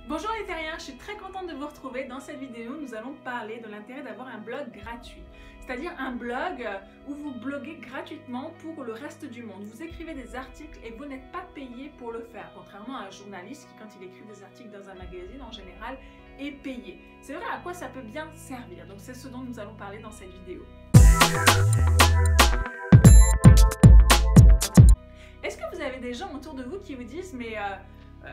Bonjour les terriens, je suis très contente de vous retrouver. Dans cette vidéo, nous allons parler de l'intérêt d'avoir un blog gratuit. C'est-à-dire un blog où vous bloguez gratuitement pour le reste du monde. Vous écrivez des articles et vous n'êtes pas payé pour le faire, contrairement à un journaliste qui, quand il écrit des articles dans un magazine, en général, est payé. C'est vrai à quoi ça peut bien servir, donc c'est ce dont nous allons parler dans cette vidéo. Est-ce que vous avez des gens autour de vous qui vous disent « mais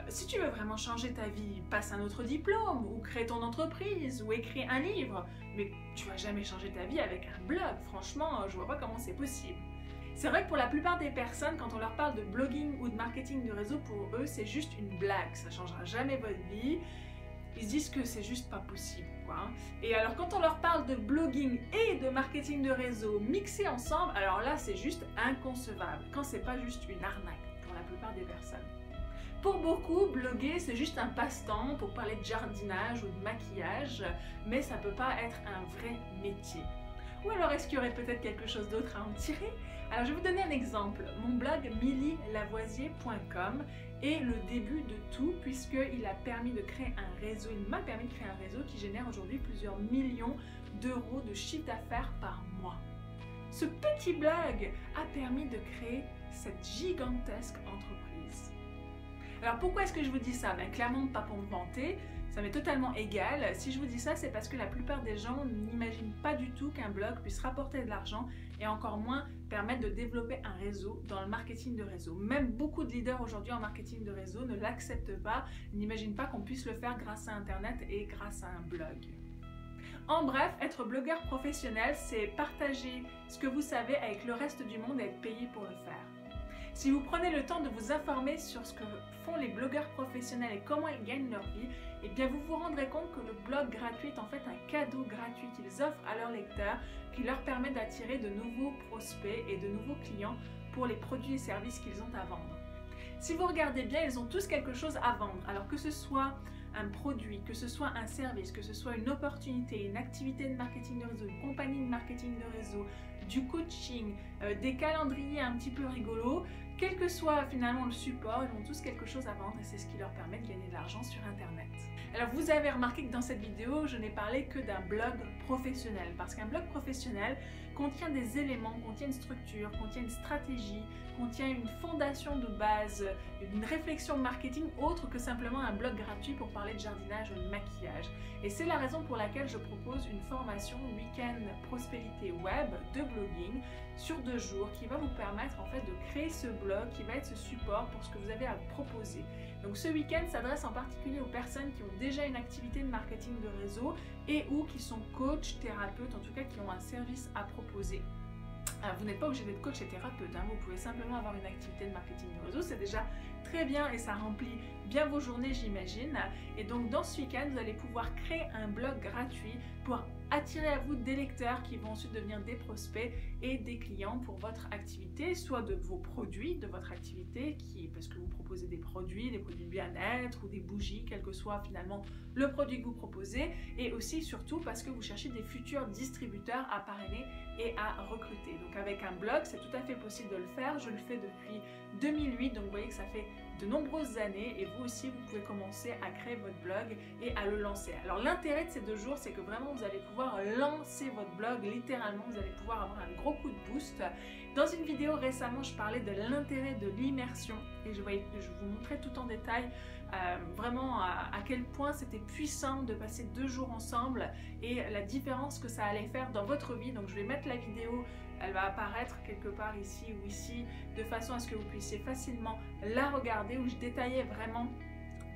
si tu veux vraiment changer ta vie, passe un autre diplôme, ou crée ton entreprise, ou écris un livre, mais tu vas jamais changer ta vie avec un blog, franchement, je vois pas comment c'est possible. » C'est vrai que pour la plupart des personnes, quand on leur parle de blogging ou de marketing de réseau, pour eux, c'est juste une blague, ça changera jamais votre vie. Ils se disent que c'est juste pas possible, quoi. Et alors quand on leur parle de blogging et de marketing de réseau mixés ensemble, alors là c'est juste inconcevable, quand c'est pas juste une arnaque pour la plupart des personnes. Pour beaucoup, bloguer c'est juste un passe-temps pour parler de jardinage ou de maquillage, mais ça peut pas être un vrai métier. Ou alors est-ce qu'il y aurait peut-être quelque chose d'autre à en tirer? Alors je vais vous donner un exemple. Mon blog millylavoisier.com est le début de tout puisqu'il a permis de créer un réseau, il m'a permis de créer un réseau qui génère aujourd'hui plusieurs millions d'euros de chiffre d'affaires par mois. Ce petit blog a permis de créer cette gigantesque entreprise. Alors pourquoi est-ce que je vous dis ça? Clairement pas pour me vanter, ça m'est totalement égal. Si je vous dis ça, c'est parce que la plupart des gens n'imaginent pas du tout qu'un blog puisse rapporter de l'argent et encore moins permettre de développer un réseau dans le marketing de réseau. Même beaucoup de leaders aujourd'hui en marketing de réseau ne l'acceptent pas, n'imaginent pas qu'on puisse le faire grâce à Internet et grâce à un blog. En bref, être blogueur professionnel, c'est partager ce que vous savez avec le reste du monde et être payé pour le faire. Si vous prenez le temps de vous informer sur ce que font les blogueurs professionnels et comment ils gagnent leur vie, eh bien vous vous rendrez compte que le blog gratuit est en fait un cadeau gratuit qu'ils offrent à leurs lecteurs qui leur permet d'attirer de nouveaux prospects et de nouveaux clients pour les produits et services qu'ils ont à vendre. Si vous regardez bien, ils ont tous quelque chose à vendre, alors que ce soit un produit, que ce soit un service, que ce soit une opportunité, une activité de marketing de réseau, une compagnie de marketing de réseau, du coaching, des calendriers un petit peu rigolos, quel que soit finalement le support, ils ont tous quelque chose à vendre et c'est ce qui leur permet de gagner de l'argent sur Internet. Alors vous avez remarqué que dans cette vidéo, je n'ai parlé que d'un blog professionnel parce qu'un blog professionnel contient des éléments, contient une structure, contient une stratégie, contient une fondation de base, une réflexion marketing autre que simplement un blog gratuit pour parler de jardinage ou de maquillage. Et c'est la raison pour laquelle je propose une formation Week-end Prospérité Web de blogging sur 2 jours qui va vous permettre en fait de créer ce blog qui va être ce support pour ce que vous avez à proposer. Donc ce week-end s'adresse en particulier aux personnes qui ont déjà une activité de marketing de réseau et ou qui sont coach, thérapeutes, en tout cas qui ont un service à proposer. Alors, vous n'êtes pas obligé d'être coach et thérapeute, hein. Vous pouvez simplement avoir une activité de marketing de réseau, c'est déjà très bien et ça remplit bien vos journées, j'imagine. Et donc dans ce week-end, vous allez pouvoir créer un blog gratuit pour attirer à vous des lecteurs qui vont ensuite devenir des prospects et des clients pour votre activité, soit de vos produits de votre activité, parce que vous proposez des produits de bien-être ou des bougies, quel que soit finalement le produit que vous proposez, et aussi surtout parce que vous cherchez des futurs distributeurs à parrainer et à recruter. Donc avec un blog, c'est tout à fait possible de le faire. Je le fais depuis 2008, donc vous voyez que ça fait de nombreuses années et vous aussi, vous pouvez commencer à créer votre blog et à le lancer. Alors l'intérêt de ces 2 jours, c'est que vraiment vous allez pouvoir lancer votre blog, littéralement, vous allez pouvoir avoir un gros coup de boost. Dans une vidéo récemment, je parlais de l'intérêt de l'immersion et je vous montrais tout en détail vraiment à quel point c'était puissant de passer 2 jours ensemble et la différence que ça allait faire dans votre vie. Donc je vais mettre la vidéo, elle va apparaître quelque part ici ou ici, de façon à ce que vous puissiez facilement la regarder, où je détaillais vraiment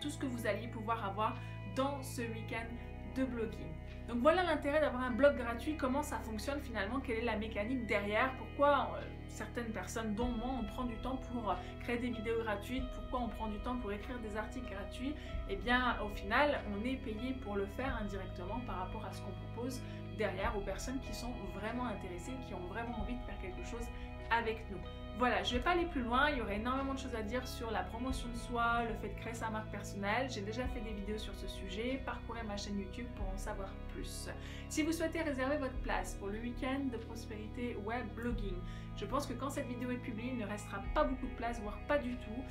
tout ce que vous alliez pouvoir avoir dans ce week-end de blogging. Donc voilà l'intérêt d'avoir un blog gratuit, comment ça fonctionne finalement, quelle est la mécanique derrière, pourquoi certaines personnes, dont moi, on prend du temps pour créer des vidéos gratuites, pourquoi on prend du temps pour écrire des articles gratuits. Et bien au final, on est payé pour le faire indirectement par rapport à ce qu'on propose derrière aux personnes qui sont vraiment intéressées, qui ont vraiment envie de faire quelque chose avec nous. Voilà, je ne vais pas aller plus loin, il y aurait énormément de choses à dire sur la promotion de soi, le fait de créer sa marque personnelle. J'ai déjà fait des vidéos sur ce sujet, parcourez ma chaîne YouTube pour en savoir plus. Si vous souhaitez réserver votre place pour le week-end de prospérité web blogging, je pense que quand cette vidéo est publiée, il ne restera pas beaucoup de place, voire pas du tout.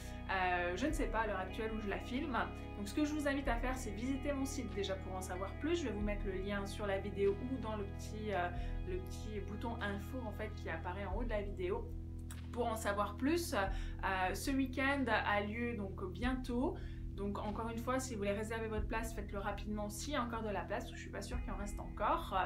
Je ne sais pas à l'heure actuelle où je la filme. Donc ce que je vous invite à faire, c'est visiter mon site déjà pour en savoir plus. Je vais vous mettre le lien sur la vidéo ou dans le petit bouton info en fait qui apparaît en haut de la vidéo. Pour en savoir plus, ce week-end a lieu donc bientôt. Donc encore une fois, si vous voulez réserver votre place, faites-le rapidement s'il y a encore de la place, je ne suis pas sûre qu'il en reste encore.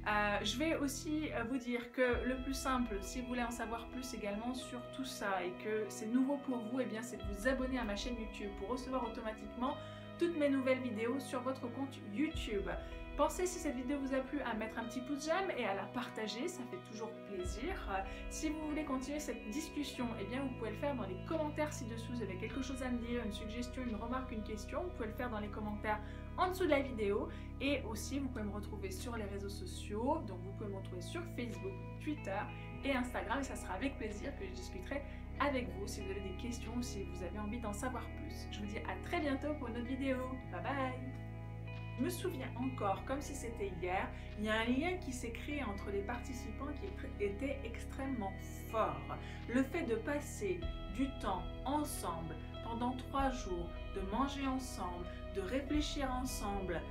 Je vais aussi vous dire que le plus simple, si vous voulez en savoir plus également sur tout ça et que c'est nouveau pour vous, eh bien c'est de vous abonner à ma chaîne YouTube pour recevoir automatiquement toutes mes nouvelles vidéos sur votre compte YouTube. Pensez, si cette vidéo vous a plu, à mettre un petit pouce j'aime et à la partager, ça fait toujours plaisir. Si vous voulez continuer cette discussion, eh bien vous pouvez le faire dans les commentaires ci-dessous. Vous avez quelque chose à me dire, une suggestion, une remarque, une question, vous pouvez le faire dans les commentaires en dessous de la vidéo. Et aussi, vous pouvez me retrouver sur les réseaux sociaux, donc vous pouvez me retrouver sur Facebook, Twitter et Instagram. Et ça sera avec plaisir que je discuterai avec vous si vous avez des questions ou si vous avez envie d'en savoir plus. Je vous dis à très bientôt pour une autre vidéo. Bye bye! Je me souviens encore, comme si c'était hier, il y a un lien qui s'est créé entre les participants qui était extrêmement fort. Le fait de passer du temps ensemble pendant 3 jours, de manger ensemble, de réfléchir ensemble.